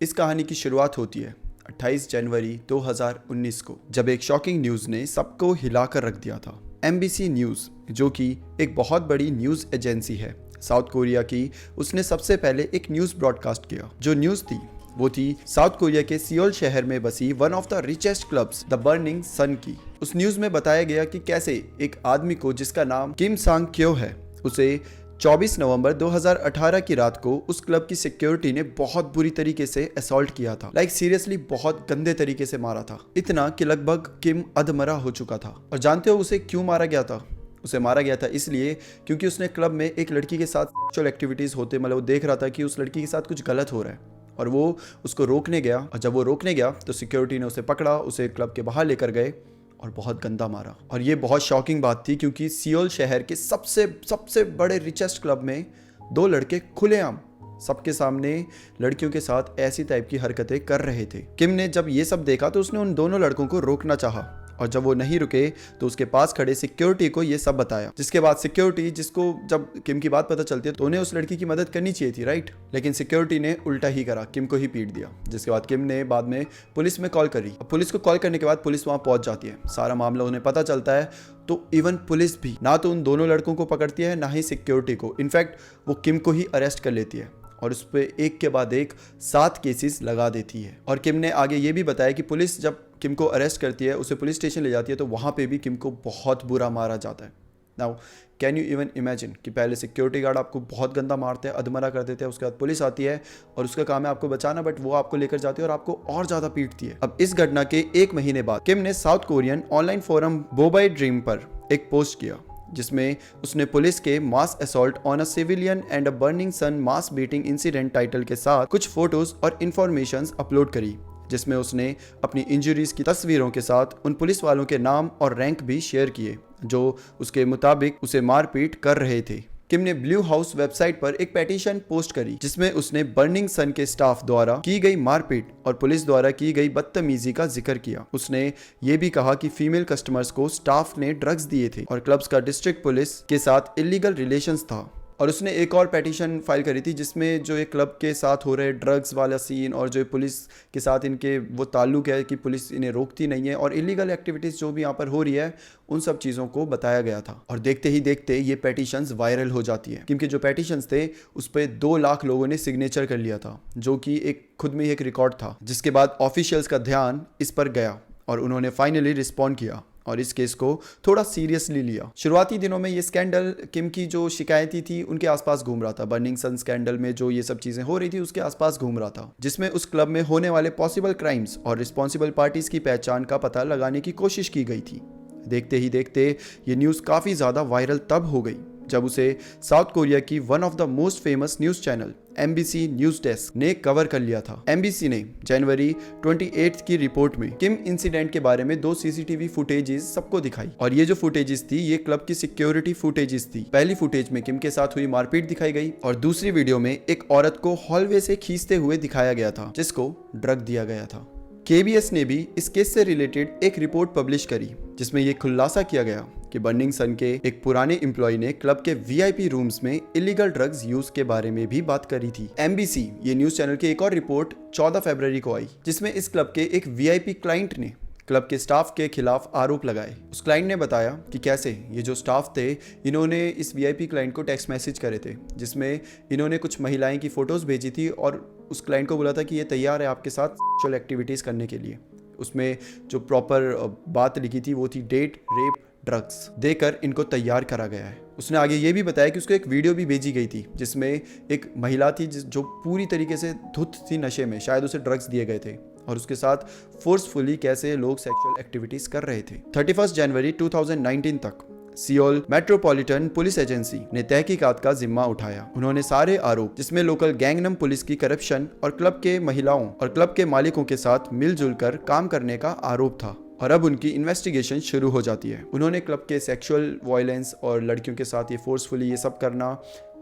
इस कहानी की शुरुआत होती है 28 जनवरी 2019 को, जब एक शॉकिंग न्यूज़ ने सबको हिलाकर रख दिया था। एमबीसी न्यूज़, जो कि एक बहुत बड़ी न्यूज़ एजेंसी है साउथ कोरिया की, उसने सबसे पहले एक न्यूज़ ब्रॉडकास्ट किया। जो न्यूज़ थी वो थी साउथ कोरिया के सियोल शहर में बसी one of the richest clubs the Burning Sun की। उस न्यूज़ में बताया गया कि कैसे एक आदमी को जिसका नाम किम सांग क्यो है, उसे 24 नवंबर 2018 की रात को उस क्लब की सिक्योरिटी ने बहुत बुरी तरीके से असॉल्ट किया था। सीरियसली बहुत गंदे तरीके से मारा था, इतना कि लगभग किम अधमरा हो चुका था। और जानते हो उसे क्यों मारा गया था? उसे मारा गया था इसलिए क्योंकि उसने क्लब में एक लड़की के साथ सेक्सुअल एक्टिविटीज होते, मतलब वो देख रहा था कि उस लड़की के साथ कुछ गलत हो रहा है और वो उसको रोकने गया। और जब वो रोकने गया तो सिक्योरिटी ने उसे पकड़ा, उसे क्लब के बाहर लेकर गए और बहुत गंदा मारा। और ये बहुत शॉकिंग बात थी क्योंकि सियोल शहर के सबसे बड़े रिचेस्ट क्लब में दो लड़के खुलेआम सबके सामने लड़कियों के साथ ऐसी टाइप की हरकतें कर रहे थे। किम ने जब ये सब देखा तो उसने उन दोनों लड़कों को रोकना चाहा और जब वो नहीं रुके तो उसके पास खड़े सिक्योरिटी को ये सब बताया। जिसके बाद सिक्योरिटी, जिसको जब किम की बात पता चलती है तो उन्हें उस लड़की की मदद करनी चाहिए थी, राइट? लेकिन सिक्योरिटी ने उल्टा ही करा, किम को ही पीट दिया। जिसके बाद किम ने बाद में पुलिस में कॉल करी। पुलिस को कॉल करने के बाद पुलिस वहां पहुंच जाती है, सारा मामला उन्हें पता चलता है। तो इवन पुलिस भी ना तो उन दोनों लड़कों को पकड़ती है ना ही सिक्योरिटी को। इनफैक्ट वो किम को ही अरेस्ट कर लेती है और उस पर एक के बाद एक 7 केसेस लगा देती है। और किम ने आगे ये भी बताया कि पुलिस जब किम को अरेस्ट करती है, उसे पुलिस स्टेशन ले जाती है, तो वहाँ पे भी किम को बहुत बुरा मारा जाता है। Now can you even imagine कि पहले सिक्योरिटी गार्ड आपको बहुत गंदा मारते हैं, अधमरा कर देते हैं, उसके बाद पुलिस आती है और उसका काम है आपको बचाना, बट वो आपको लेकर जाती है और आपको और ज़्यादा पीटती है। अब इस घटना के 1 महीने बाद किम ने South Korean online forum Bobae Dream पर एक पोस्ट किया जिसमें उसने पुलिस के mass assault on a civilian and a Burning Sun mass beating incident title के साथ कुछ फोटोज और इंफॉर्मेशन अपलोड करी, जिसमें उसने अपनी इंजरीज की तस्वीरों के साथ उन पुलिस वालों के नाम और रैंक भी शेयर किए जो उसके मुताबिक उसे मारपीट कर रहे थे। किम ने ब्लू हाउस वेबसाइट पर एक पेटिशन पोस्ट करी जिसमें उसने बर्निंग सन के स्टाफ द्वारा की गई मारपीट और पुलिस द्वारा की गई बदतमीजी का जिक्र किया। उसने ये भी कहा कि फीमेल कस्टमर्स को स्टाफ ने ड्रग्स दिए थे और क्लब्स का डिस्ट्रिक्ट पुलिस के साथ इलीगल रिलेशंस था। और उसने एक और पेटिशन फाइल करी थी जिसमें जो एक क्लब के साथ हो रहे ड्रग्स वाला सीन और जो पुलिस के साथ इनके वो ताल्लुक है कि पुलिस इन्हें रोकती नहीं है और इलीगल एक्टिविटीज़ जो भी यहाँ पर हो रही है उन सब चीज़ों को बताया गया था। और देखते ही देखते ये पेटिशंस वायरल हो जाती है क्योंकि जो पेटिशंस थे उस पर 2 लाख लोगों ने सिग्नेचर कर लिया था, जो कि एक खुद में ही एक रिकॉर्ड था। जिसके बाद ऑफिशियल्स का ध्यान इस पर गया और उन्होंने फाइनली रिस्पॉन्ड किया और इस केस को थोड़ा सीरियसली लिया। शुरुआती दिनों में ये स्कैंडल किम की जो शिकायतें थी उनके आसपास घूम रहा था। बर्निंग सन स्कैंडल में जो ये सब चीज़ें हो रही थी उसके आसपास घूम रहा था, जिसमें उस क्लब में होने वाले पॉसिबल क्राइम्स और रिस्पॉन्सिबल पार्टीज की पहचान का पता लगाने की कोशिश की गई थी। देखते ही देखते ये न्यूज़ काफ़ी ज़्यादा वायरल तब हो गई जब उसे साउथ कोरिया की one of the most famous news channel MBC news desk ने कवर कर लिया था। एमबीसी ने जनवरी 28 की रिपोर्ट में किम इंसिडेंट के बारे में 2 सीसीटीवी फुटेजेस सबको दिखाई और ये जो फुटेजेस थी ये क्लब की सिक्योरिटी फुटेजेस थी। पहली फुटेज में किम के साथ हुई मारपीट दिखाई गई और दूसरी वीडियो में एक औरत को हॉलवे से खींचते हुए दिखाया गया था जिसको ड्रग दिया गया था। केबीएस ने भी इस केस से रिलेटेड एक रिपोर्ट पब्लिश करी जिसमें यह खुलासा किया गया कि बर्निंग सन के एक पुराने एम्प्लॉय ने क्लब के वीआईपी रूम्स में इलीगल ड्रग्स यूज के बारे में भी बात करी थी। एमबीसी ये न्यूज चैनल की एक और रिपोर्ट 14 फरवरी को आई जिसमें इस क्लब के एक वीआईपी क्लाइंट ने क्लब के स्टाफ के खिलाफ आरोप लगाए। उस क्लाइंट ने बताया कि कैसे ये जो स्टाफ थे इन्होंने इस वीआईपी क्लाइंट को टेक्स्ट मैसेज करे थे जिसमें इन्होंने कुछ महिलाएं की फोटोज भेजी थी और उस क्लाइंट को बोला था कि ये तैयार है आपके साथ सेक्सुअल एक्टिविटीज़ करने के लिए। उसमें जो प्रॉपर बात लिखी थी वो थी डेट, रेप, ड्रग्स देकर इनको तैयार करा गया है। उसने आगे ये भी बताया कि उसको एक वीडियो भी भेजी गई थी जिसमें एक महिला थी जो पूरी तरीके से धुत थी नशे में, शायद उसे ड्रग्स दिए गए थे और उसके साथ फोर्सफुली कैसे लोग सेक्सुअल एक्टिविटीज कर रहे थे। 31 जनवरी 2019 तक सियोल मेट्रोपॉलिटन पुलिस एजेंसी ने तहकीकात का जिम्मा उठाया। उन्होंने सारे आरोप जिसमें लोकल गैंगनम पुलिस की करप्शन और क्लब के महिलाओं और क्लब के मालिकों के साथ मिलजुल कर काम करने का आरोप था और अब उनकी इन्वेस्टिगेशन शुरू हो जाती है। उन्होंने क्लब के सेक्सुअल वायलेंस और लड़कियों के साथ ये फोर्सफुली ये सब करना,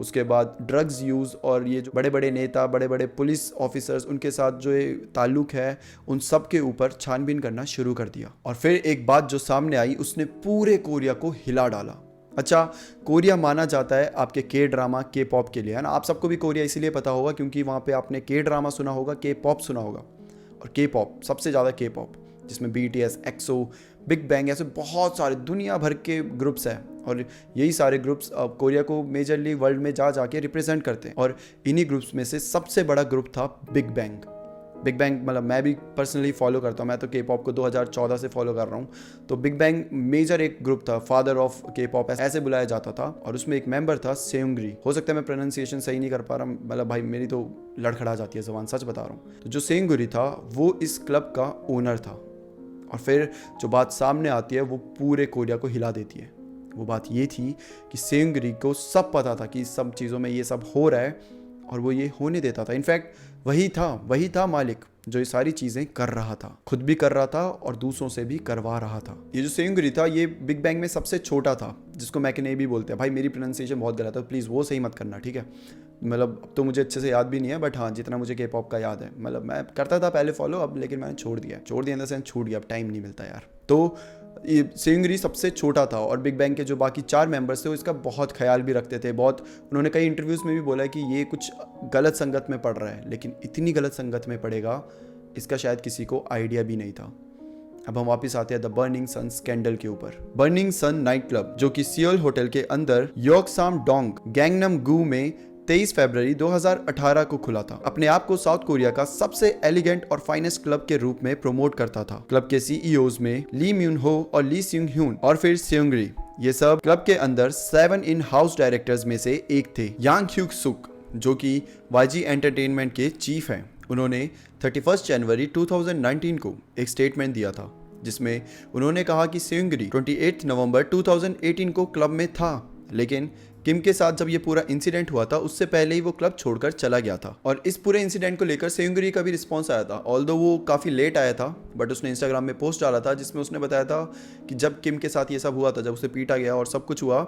उसके बाद ड्रग्स यूज़ और ये जो बड़े बड़े नेता, बड़े बड़े पुलिस ऑफिसर्स उनके साथ जो ये ताल्लुक है उन सब के ऊपर छानबीन करना शुरू कर दिया। और फिर एक बात जो सामने आई उसने पूरे कोरिया को हिला डाला अच्छा, कोरिया माना जाता है आपके के ड्रामा के पॉप के लिए, है ना। आप सबको भी कोरिया इसीलिए पता होगा क्योंकि वहाँ पे आपने के ड्रामा सुना होगा, के पॉप सुना होगा, और के पॉप सबसे ज़्यादा के पॉप, जिसमें BTS, एक्सो, बिग बैंग, ऐसे बहुत सारे दुनिया भर के ग्रुप्स हैं। और यही सारे ग्रुप्स कोरिया को मेजरली वर्ल्ड में जा जाके रिप्रेजेंट करते हैं। और इन्हीं ग्रुप्स में से सबसे बड़ा ग्रुप था बिग बैंग। बिग बैंग मतलब मैं भी पर्सनली फॉलो करता हूँ, मैं तो के पॉप को 2014 से फॉलो कर रहा हूँ। तो बिग बैंग मेजर एक ग्रुप था, फादर ऑफ के पॉप ऐसे बुलाया जाता था। और उसमें एक मेंबर था सेयोंगरी। हो सकता है मैं प्रोनाउंसिएशन सही नहीं कर पा रहा, मतलब भाई मेरी तो लड़खड़ा जाती है ज़बान, सच बता रहा हूँ। तो जो सेयोंगरी था वो इस क्लब का ओनर था। और फिर जो बात सामने आती है वो पूरे कोरिया को हिला देती है। वो बात ये थी कि सेयोंगरी को सब पता था कि सब चीज़ों में ये सब हो रहा है और वो ये होने देता था। इनफैक्ट वही था मालिक जो ये सारी चीज़ें कर रहा था, खुद भी कर रहा था और दूसरों से भी करवा रहा था। ये जो सेयोंगरी था ये बिग बैंग में सबसे छोटा था, जिसको मैकने भी बोलते हैं। भाई मेरी प्रोनाउंसिएशन बहुत गलत है, प्लीज़ वो सही मत करना, ठीक है। मतलब अब तो मुझे अच्छे से याद भी नहीं है, बट हाँ जितना मुझे के पॉप का याद है, मतलब मैं करता था पहले फॉलो, अब लेकिन मैंने छोड़ दिया इन द सेंस छूट गया, अब टाइम नहीं मिलता यार। तो सेयोंगरी सबसे छोटा था और बिग बैंग के जो बाकी 4 मेंबर्स थे वो इसका बहुत ख्याल भी रखते थे। बहुत उन्होंने कई इंटरव्यूज़ में भी बोला है कि ये कुछ गलत संगत में पड़ रहा है, लेकिन इतनी गलत संगत में पड़ेगा इसका शायद किसी को आइडिया भी नहीं था। अब हम वापस आते हैं द बर्निंग सन स्कैंडल के ऊपर। बर्निंग सन नाइट क्लब जो कि सियोल होटल के अंदर योकसाम डोंग गैंगनम गू में 23 फरवरी 2018 को खुला था। अपने आप को साउथ कोरिया का सबसे एलिगेंट और फाइनेस्ट क्लब के रूप में प्रमोट करता था। क्लब के CEOs में ली म्यून हो और ली सिंग ह्यून और फिर सेयोंगरी, ये सब क्लब के अंदर 7 इन हाउस डायरेक्टर्स में से एक थे। यांग ह्यूक सुक जो कि YG एंटरटेनमेंट के चीफ हैं, उन्होंने 31 जनवरी 2019 को एक स्टेटमेंट दिया था जिसमें उन्होंने कहा कि सेयोंगरी 28 नवंबर 2018 को क्लब में था, लेकिन किम के साथ जब ये पूरा इंसिडेंट हुआ था उससे पहले ही वो क्लब छोड़कर चला गया था। और इस पूरे इंसिडेंट को लेकर सेयोंगरी का भी रिस्पॉन्स आया था, ऑल्दो वो काफ़ी लेट आया था, बट उसने इंस्टाग्राम में पोस्ट डाला था जिसमें उसने बताया था कि जब किम के साथ ये सब हुआ था, जब उसे पीटा गया और सब कुछ हुआ,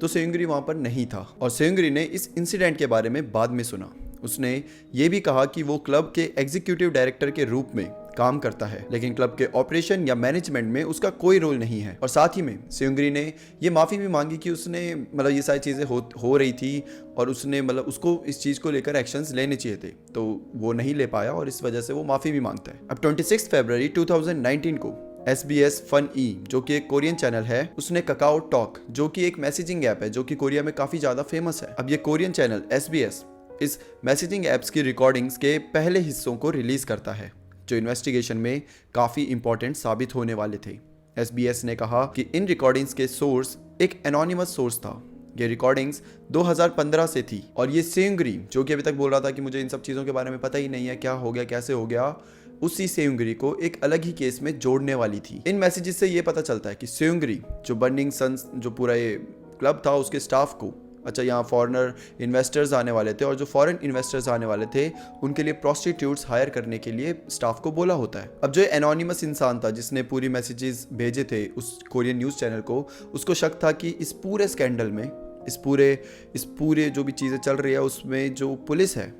तो सेयोंगरी वहाँ पर नहीं था। और सेयोंगरी ने इस इंसिडेंट के बारे में बाद में सुना। उसने ये भी कहा कि वो क्लब के एग्जीक्यूटिव डायरेक्टर के रूप में काम करता है, लेकिन क्लब के ऑपरेशन या मैनेजमेंट में उसका कोई रोल नहीं है। और साथ ही में सेयोंगरी ने ये माफ़ी भी मांगी कि उसने मतलब ये सारी चीज़ें हो रही थी और उसने मतलब उसको इस चीज़ को लेकर एक्शंस लेने चाहिए थे, तो वो नहीं ले पाया और इस वजह से वो माफ़ी भी मांगता है। अब 26 फरवरी 2019 को SBS फन ई जो कि एक कोरियन चैनल है, उसने ककाओ टॉक जो कि एक मैसेजिंग ऐप है जो कि कोरिया में काफ़ी ज़्यादा फेमस है। अब ये कोरियन चैनल SBS इस मैसेजिंग ऐप्स की रिकॉर्डिंग्स के पहले हिस्सों को रिलीज़ करता है जो इन्वेस्टिगेशन में काफ़ी इंपॉर्टेंट साबित होने वाले थे। SBS ने कहा कि इन रिकॉर्डिंग्स के सोर्स एक एनोनिमस सोर्स था। ये रिकॉर्डिंग्स 2015 से थी और ये सेयोंगरी जो कि अभी तक बोल रहा था कि मुझे इन सब चीज़ों के बारे में पता ही नहीं है, क्या हो गया, कैसे हो गया, उसी सेयोंगरी को एक अलग ही केस में जोड़ने वाली थी। इन मैसेजेस से ये पता चलता है कि सेयोंगरी जो बर्निंग सन्स जो पूरा ये क्लब था उसके स्टाफ को, अच्छा यहाँ फॉरेनर इन्वेस्टर्स आने वाले थे और जो फॉरेन इन्वेस्टर्स आने वाले थे उनके लिए प्रोस्टिट्यूट्स हायर करने के लिए स्टाफ को बोला होता है। अब जो एनोनिमस इंसान था जिसने पूरी मैसेजेस भेजे थे उस कोरियन न्यूज़ चैनल को, उसको शक था कि इस पूरे स्कैंडल में इस पूरे जो भी चीज़ें चल रही है उसमें जो पुलिस है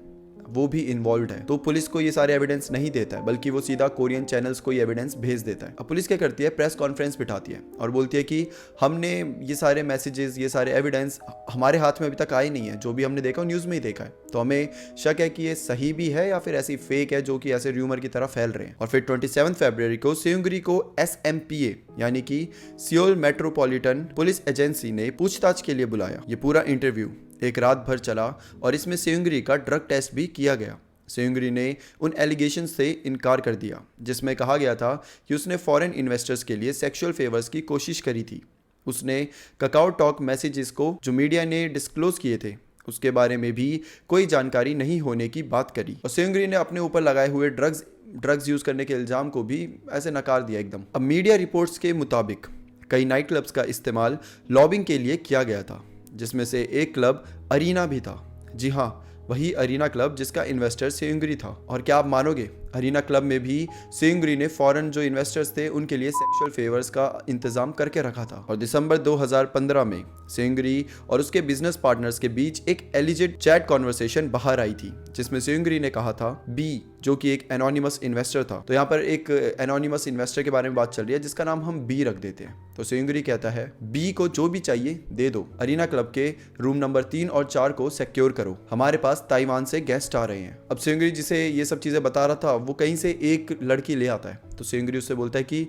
वो भी इन्वॉल्व है। तो पुलिस को ये सारे एविडेंस नहीं देता है बल्कि वो सीधा कोरियन चैनल्स को ये एविडेंस भेज देता है। अब पुलिस क्या करती है, प्रेस कॉन्फ्रेंस बिठाती है और बोलती है कि हमने ये सारे मैसेजेस, ये सारे एविडेंस हमारे हाथ में अभी तक आए नहीं है, जो भी हमने देखा न्यूज़ में ही देखा है, तो हमें शक है कि ये सही भी है या फिर ऐसी फेक है जो कि ऐसे र्यूमर की तरह फैल रहे हैं। और फिर 27 फरवरी को सेयोंगरी को SMPA यानी कि सियोल मेट्रोपॉलिटन पुलिस एजेंसी ने पूछताछ के लिए बुलाया। ये पूरा इंटरव्यू एक रात भर चला और इसमें सेयोंगरी का ड्रग टेस्ट भी किया गया। सेयोंगरी ने उन एलिगेशन से इनकार कर दिया जिसमें कहा गया था कि उसने फॉरेन इन्वेस्टर्स के लिए सेक्सुअल फेवर्स की कोशिश करी थी। उसने ककाओ टॉक मैसेजेस को जो मीडिया ने डिस्क्लोज किए थे उसके बारे में भी कोई जानकारी नहीं होने की बात करी। और सेयोंगरी ने अपने ऊपर लगाए हुए ड्रग्स यूज़ करने के इल्ज़ाम को भी ऐसे नकार दिया एकदम। अब मीडिया रिपोर्ट्स के मुताबिक कई नाइट क्लब्स का इस्तेमाल लॉबिंग के लिए किया गया था, जिसमें से एक क्लब अरीना भी था। जी हाँ, वही अरीना क्लब जिसका इन्वेस्टर सेयोंगरी था। और क्या आप मानोगे, अरीना क्लब में भी सेयुंगरी ने फॉरेन जो इन्वेस्टर्स थे उनके लिए सेक्सुअल फेवर्स का इंतजाम करके रखा था। और दिसंबर 2015 में सेयुंगरी और उसके बिजनेस पार्टनर्स के बीच एक एलिजेड चैट कॉन्वर्सेशन बाहर आई थी, जिसमें सेयुंगरी ने कहा था बी, जो कि एक एनोनिमस इन्वेस्टर था। तो यहाँ पर एक एनोनिमस इन्वेस्टर के बारे में बात चल रही है जिसका नाम हम बी रख देते हैं। तो सेयुंगरी कहता है बी को जो भी चाहिए दे दो, अरीना क्लब के रूम नंबर 3 और 4 को सिक्योर करो, हमारे पास ताइवान से गेस्ट आ रहे हैं। अब सेयुंगरी जिसे ये सब चीजें बता रहा था वो कहीं से एक लड़की ले आता है। तो सेयुंगरी उससे बोलता है कि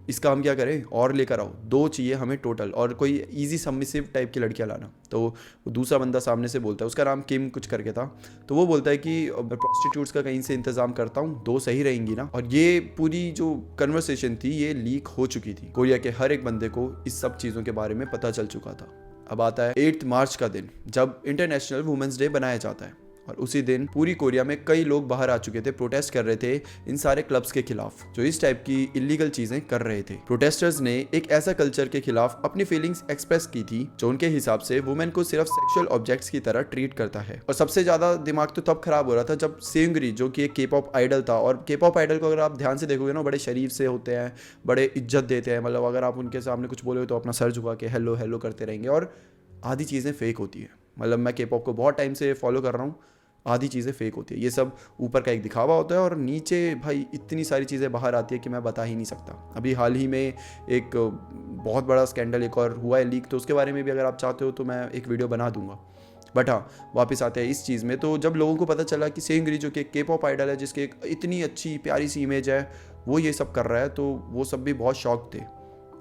इसका हम क्या करें, और लेकर आओ, 2 चाहिए हमें टोटल, और कोई इजी सबमिसिव टाइप की लड़कियां लाना। तो वो दूसरा बंदा सामने से बोलता है, उसका नाम किम कुछ करके था। तो वो बोलता है कि मैं प्रोस्टिट्यूट्स का कहीं से इंतजाम करता हूँ, 2 सही रहेंगी ना। और ये पूरी जो कन्वर्सेशन थी ये लीक हो चुकी थी, कोरिया के हर एक बंदे को इस सब चीज़ों के बारे में पता चल चुका था। अब आता है 8 मार्च का दिन, जब इंटरनेशनल वुमेंस डे बनाया जाता है। और उसी दिन पूरी कोरिया में कई लोग बाहर आ चुके थे, प्रोटेस्ट कर रहे थे इन सारे क्लब्स के खिलाफ जो इस टाइप की इलीगल चीजें कर रहे थे। प्रोटेस्टर्स ने एक ऐसा कल्चर के खिलाफ अपनी फीलिंग्स एक्सप्रेस की थी जो उनके हिसाब से वुमेन को सिर्फ सेक्सुअल ऑब्जेक्ट्स की तरह ट्रीट करता है। और सबसे ज्यादा दिमाग तो तब खराब हो रहा था जब सेयुंगरी, जो कि एक के-पॉप आइडल था, और के-पॉप आइडल को अगर आप ध्यान से देखोगे ना, बड़े शरीफ से होते हैं, बड़े इज्जत देते हैं, मतलब अगर आप उनके सामने कुछ बोले तो अपना सर झुका के हेलो हेलो करते रहेंगे, और आधी चीजें फेक होती है। मतलब मैं के-पॉप को बहुत टाइम से फॉलो कर रहा हूँ, आधी चीज़ें फेक होती है, ये सब ऊपर का एक दिखावा होता है और नीचे भाई इतनी सारी चीज़ें बाहर आती है कि मैं बता ही नहीं सकता। अभी हाल ही में एक बहुत बड़ा स्कैंडल एक और हुआ है लीक, तो उसके बारे में भी अगर आप चाहते हो तो मैं एक वीडियो बना दूंगा। बट हाँ, वापस आते हैं इस चीज़ में। तो जब लोगों को पता चला कि सेयुंगरी, जो कि के-पॉप आइडल है, जिसकी एक इतनी अच्छी प्यारी सी इमेज है, वो ये सब कर रहा है, तो वो सब भी बहुत शॉक थे।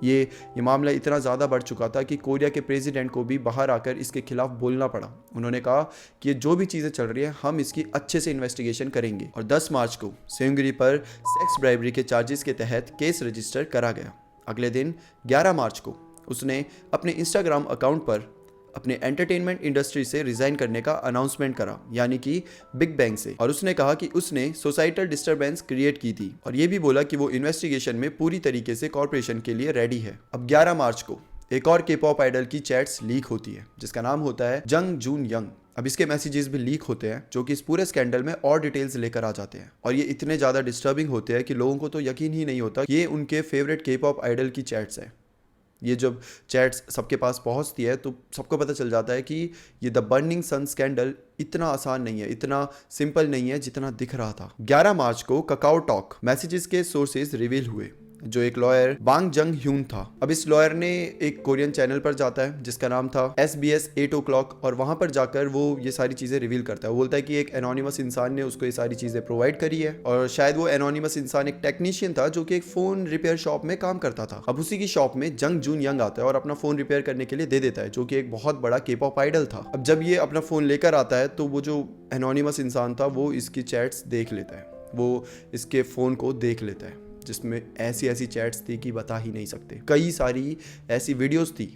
ये मामला इतना ज़्यादा बढ़ चुका था कि कोरिया के प्रेसिडेंट को भी बाहर आकर इसके खिलाफ बोलना पड़ा। उन्होंने कहा कि ये जो भी चीज़ें चल रही है हम इसकी अच्छे से इन्वेस्टिगेशन करेंगे। और 10 मार्च को सेयुंगरी पर सेक्स ब्राइबरी के चार्जेस के तहत केस रजिस्टर करा गया। अगले दिन 11 मार्च को उसने अपने इंस्टाग्राम अकाउंट पर अपने एंटरटेनमेंट इंडस्ट्री से रिजाइन करने का अनाउंसमेंट करा, यानी कि बिग बैंग से। और उसने कहा कि उसने सोसाइटल डिस्टरबेंस क्रिएट की थी, और ये भी बोला कि वो इन्वेस्टिगेशन में पूरी तरीके से कॉर्पोरेशन के लिए रेडी है। अब 11 मार्च को एक और के-पॉप आइडल की चैट्स लीक होती है जिसका नाम होता है जंग जून यंग। अब इसके मैसेजेस भी लीक होते हैं जो कि इस पूरे स्कैंडल में और डिटेल्स लेकर आ जाते हैं, और ये इतने ज़्यादा डिस्टर्बिंग होते हैं कि लोगों को तो यकीन ही नहीं होता ये उनके फेवरेट के-पॉप आइडल की चैट्स है। ये जब चैट्स सबके पास पहुंचती है तो सबको पता चल जाता है कि ये द बर्निंग सन स्कैंडल इतना आसान नहीं है, इतना सिंपल नहीं है जितना दिख रहा था। 11 मार्च को काकाओ टॉक मैसेजेस के सोर्सेज रिवील हुए, जो एक लॉयर बांग जंग ह्यून था। अब इस लॉयर ने एक कोरियन चैनल पर जाता है जिसका नाम था SBS 8 o'clock, और वहां पर जाकर वो ये सारी चीजें रिवील करता है। वो बोलता है कि एक एनोनिमस इंसान ने उसको ये सारी चीजें प्रोवाइड करी है, और शायद वो एनोनिमस इंसान एक टेक्नीशियन था जो कि एक फोन रिपेयर शॉप में काम करता था। अब उसी की शॉप में जंग जून यंग आता है और अपना फोन रिपेयर करने के लिए दे देता है, जो कि एक बहुत बड़ा के-पॉप आइडल था। अब जब ये अपना फोन लेकर आता है तो वो जो एनोनिमस इंसान था वो इसकी चैट्स देख लेता है, वो इसके फोन को देख लेता है, जिसमें ऐसी ऐसी चैट्स थी कि बता ही नहीं सकते। कई सारी ऐसी वीडियोस थी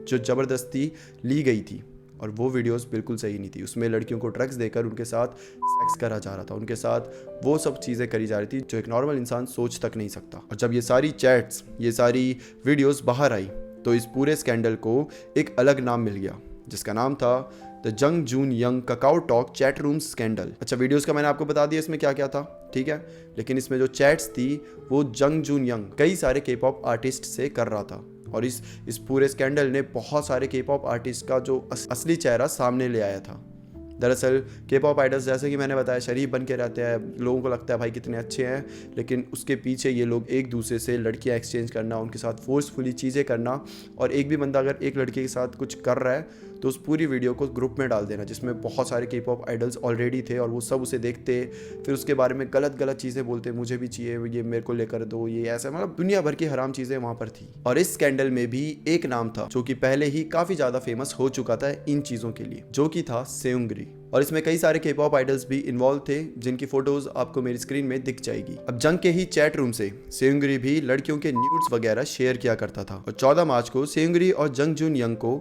जो ज़बरदस्ती ली गई थी, और वो वीडियोस बिल्कुल सही नहीं थी। उसमें लड़कियों को ड्रग्स देकर उनके साथ सेक्स करा जा रहा था, उनके साथ वो सब चीज़ें करी जा रही थी जो एक नॉर्मल इंसान सोच तक नहीं सकता। और जब ये सारी चैट्स, ये सारी वीडियोस बाहर आई तो इस पूरे स्कैंडल को एक अलग नाम मिल गया जिसका नाम था the Jung Joon Young KakaoTalk chat room scandal. अच्छा, वीडियोस का मैंने आपको बता दिया इसमें क्या क्या था, ठीक है, लेकिन इसमें जो चैट्स थी वो जंग जून यंग कई सारे के-पॉप आर्टिस्ट से कर रहा था, और इस पूरे स्कैंडल ने बहुत सारे के-पॉप आर्टिस्ट का जो असली चेहरा सामने ले आया था। दरअसल के-पॉप आइडल्स, जैसे कि मैंने बताया, शरीफ बन के रहते हैं, लोगों को लगता है भाई कितने अच्छे हैं, लेकिन उसके पीछे ये लोग एक दूसरे से लड़कियां एक्सचेंज करना, उनके साथ फोर्सफुली चीज़ें करना, और एक भी बंदा अगर एक लड़के के साथ कुछ कर रहा है तो उस पूरी वीडियो को ग्रुप में डाल देना जिसमें बहुत सारे के-पॉप आइडल्स ऑलरेडी थे, और वो सब उसे देखते, फिर उसके बारे में गलत गलत चीज़ें बोलते, मुझे भी चाहिए, ये मेरे को लेकर दो, ये ऐसा, मतलब दुनिया भर की हराम चीज़ें वहाँ पर थी। और इस स्कैंडल में भी एक नाम था जो कि पहले ही काफ़ी ज़्यादा फेमस हो चुका था इन चीज़ों के लिए, जो कि था सेयुंगरी। और इसमें कई सारे के-पॉप आइडल्स भी इन्वॉल्व थे जिनकी फोटोज आपको मेरी स्क्रीन में दिख जाएगी। अब जंग के ही चैट रूम से सेयुंगरी भी लड़कियों के न्यूड्स वगैरह शेयर किया करता था। और 14 मार्च को सेयुंगरी और जंग जून यंग को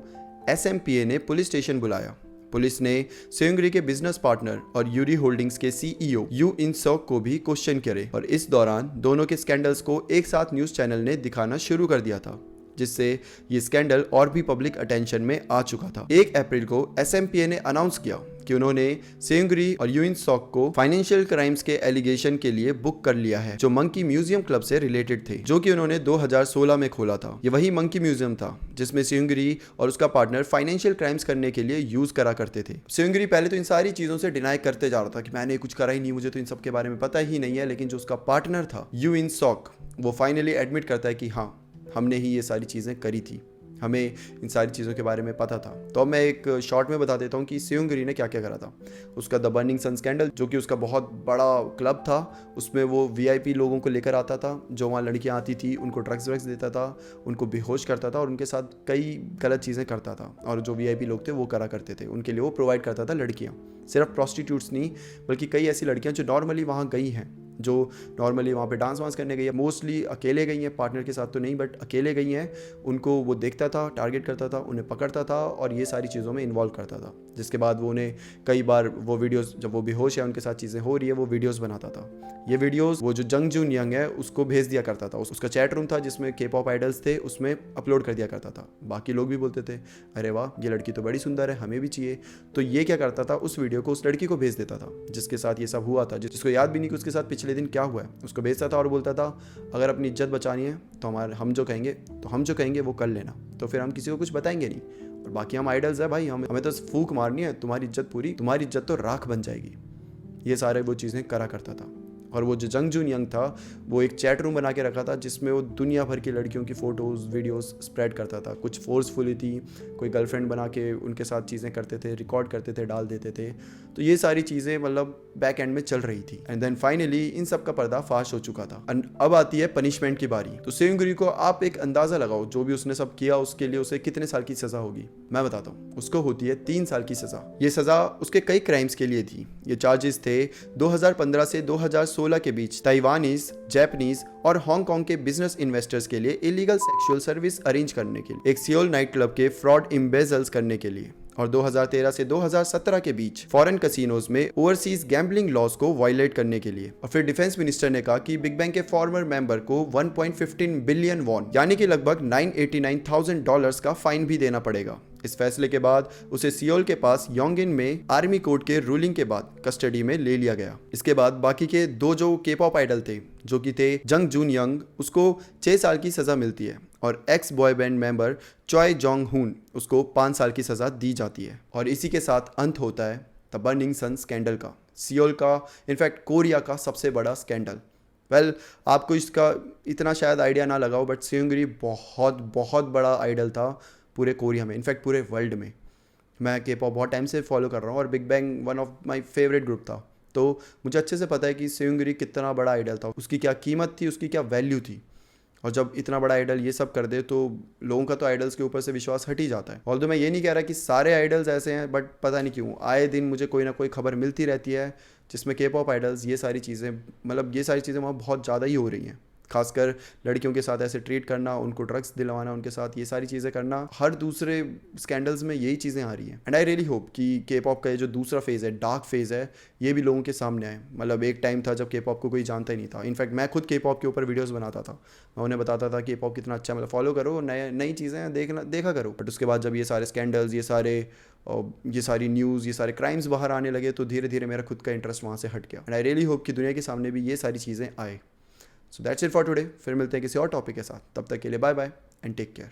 SMPA ने पुलिस स्टेशन बुलाया। पुलिस ने सेयुंगरी के बिजनेस पार्टनर और यूरी होल्डिंग्स के CEO यू इन सॉक को भी क्वेश्चन करे, और इस दौरान दोनों के स्कैंडल्स को एक साथ न्यूज चैनल ने दिखाना शुरू कर दिया था, जिससे ये स्कैंडल और भी पब्लिक अटेंशन में आ चुका था। 1 अप्रैल को SMPA ने अनाउंस किया कि उन्होंने सेयुंगरी और यूइन सॉक को फाइनेंशियल क्राइम्स के एलिगेशन के लिए बुक कर लिया है, जो मंकी म्यूजियम क्लब से रिलेटेड थे, जो कि उन्होंने 2016 में खोला था। ये वही मंकी म्यूजियम था जिसमें सेयुंगरी और उसका पार्टनर फाइनेंशियल क्राइम्स करने के लिए यूज करा करते थे। सेयुंगरी पहले तो इन सारी चीजों से डिनाई करते जा रहा था कि मैंने कुछ करा ही नहीं, मुझे तो इन सब के बारे में पता ही नहीं है। लेकिन जो उसका पार्टनर था यूइन सॉक, वो फाइनली एडमिट करता है कि हाँ, हमने ही ये सारी चीजें करी थी, हमें इन सारी चीज़ों के बारे में पता था। तो अब मैं एक शॉर्ट में बता देता हूँ कि सेयुंगरी ने क्या क्या करा था। उसका द बर्निंग सन स्कैंडल, जो कि उसका बहुत बड़ा क्लब था, उसमें वो वीआईपी लोगों को लेकर आता था, जो वहाँ लड़कियाँ आती थी, उनको ड्रग्स व्रग्स देता था, उनको बेहोश करता था और उनके साथ कई गलत चीज़ें करता था। और जो वीआईपी लोग थे वो करा करते थे, उनके लिए वो प्रोवाइड करता था लड़कियाँ, सिर्फ प्रॉस्टिट्यूट्स नहीं बल्कि कई ऐसी लड़कियाँ जो नॉर्मली वहाँ गई हैं, जो नॉर्मली वहाँ पे डांस वांस करने गई है, मोस्टली अकेले गई हैं, पार्टनर के साथ तो नहीं बट अकेले गई हैं, उनको वो देखता था, टारगेट करता था, उन्हें पकड़ता था और ये सारी चीज़ों में इन्वॉल्व करता था। जिसके बाद वो उन्हें कई बार वो वीडियोस, जब वो बेहोश है उनके साथ चीज़ें हो रही है, वो वीडियोस बनाता था। ये वीडियोस वो जो जंग जून यंग है उसको भेज दिया करता था। उसका चैट रूम था जिसमें के पॉप आइडल्स थे, उसमें अपलोड कर दिया करता था। बाकी लोग भी बोलते थे अरे वाह, ये लड़की तो बड़ी सुंदर है, हमें भी चाहिए। तो ये क्या करता था, उस वीडियो को उस लड़की को भेज देता था जिसके साथ ये सब हुआ था, जिसको याद भी नहीं कि उसके साथ पिछले दिन क्या हुआ है। उसको भेजता था और बोलता था अगर अपनी इज्जत बचानी है तो हम जो कहेंगे वो कर लेना, तो फिर हम किसी को कुछ बताएंगे नहीं, और बाकी हम आइडल्स है भाई, हमें तो फूक मारनी है, तुम्हारी इज्जत पूरी, तुम्हारी इज्जत तो राख बन जाएगी। ये सारे वो चीज़ें करा करता था। और वो जो जंग जून यंग था वो एक चैट रूम बना के रखा था जिसमें वो दुनिया भर की लड़कियों की फ़ोटोज़ वीडियोस स्प्रेड करता था। कुछ फोर्सफुली थी, कोई गर्लफ्रेंड बना के उनके साथ चीज़ें करते थे, रिकॉर्ड करते थे, डाल देते थे। तो ये सारी चीज़ें मतलब बैक एंड में चल रही थी। एंड देन फाइनली इन सब का पर्दाफाश हो चुका था। अब आती है पनिशमेंट की बारी। तो सेयुंगरी को आप एक अंदाज़ा लगाओ, जो भी उसने सब किया उसके लिए उसे कितने साल की सज़ा होगी। मैं बताता हूँ, उसको होती है 3 साल की सज़ा। ये सज़ा उसके कई क्राइम्स के लिए थी। ये चार्जेस थे 2015 से 2016 के बीच ताइवानीज, जापानीज और हांगकांग के बिजनेस इन्वेस्टर्स के लिए इलीगल सेक्सुअल सर्विस अरेंज करने के लिए, एक सियोल नाइट क्लब के फ्रॉड इम्बेजल्स करने के लिए, और 2013 से 2017 के बीच फॉरेन कसिनोज में ओवरसीज गैम्बलिंग लॉज को वायलेट करने के लिए। और फिर डिफेंस मिनिस्टर ने कहा कि बिग बैंग के फॉर्मर मेंबर को 1.15 बिलियन वॉन यानी कि लगभग $989,000 का फाइन भी देना पड़ेगा। इस फैसले के बाद उसे सियोल के पास योंगिन में आर्मी कोर्ट के रूलिंग के बाद कस्टडी में ले लिया गया। इसके बाद बाकी के दो जो के पॉप आइडल थे, जो कि थे जंग जून यंग, उसको 6 साल की सज़ा मिलती है, और x boy band member चॉय Jong हुन, उसको 5 साल की सज़ा दी जाती है। और इसी के साथ अंत होता है द बर्निंग सन स्कैंडल का, सियोल का, इनफैक्ट कोरिया का सबसे बड़ा स्कैंडल। आपको इसका इतना शायद आइडिया ना लगाओ, बट सेयुंगरी बहुत बहुत बड़ा आइडल था पूरे कोरिया में, इनफैक्ट पूरे वर्ल्ड में। मैं के पॉप बहुत टाइम से फॉलो कर रहा हूँ और big bang one of my favourite group था, तो मुझे अच्छे से पता है कि सेयुंगरी कितना बड़ा आइडल था, उसकी क्या कीमत थी, उसकी क्या वैल्यू थी। और जब इतना बड़ा आइडल ये सब कर दे तो लोगों का तो आइडल्स के ऊपर से विश्वास हट ही जाता है। ऑल्दो मैं ये नहीं कह रहा कि सारे आइडल्स ऐसे हैं, बट पता नहीं क्यों आए दिन मुझे कोई ना कोई खबर मिलती रहती है जिसमें के पॉप आइडल्स ये सारी चीज़ें वहाँ बहुत ज़्यादा ही हो रही हैं। खासकर लड़कियों के साथ ऐसे ट्रीट करना, उनको ड्रग्स दिलवाना, उनके साथ ये सारी चीज़ें करना, हर दूसरे स्कैंडल्स में यही चीज़ें आ रही हैं। एंड आई रियली होप कि के पॉप का ये जो दूसरा फेज़ है, डार्क फेज़ है, ये भी लोगों के सामने आए। मतलब एक टाइम था जब के पॉप को कोई जानता ही नहीं था। इनफैक्ट मैं खुद के पॉप के ऊपर वीडियोस बनाता था, मैं उन्हें बताता था कि पॉप कितना अच्छा, मतलब फॉलो करो, नई चीज़ें देखा करो। बट उसके बाद जब ये सारे स्कैंडल्स, ये सारी न्यूज़, ये सारे क्राइम्स बाहर आने लगे, तो धीरे धीरे मेरा खुद का इंटरेस्ट वहाँ से हट गया। एंड आई रियली होप कि दुनिया के सामने भी ये सारी चीज़ें आए। So that's it for today. फिर मिलते हैं किसी और टॉपिक के साथ, तब तक के लिए bye bye and take care.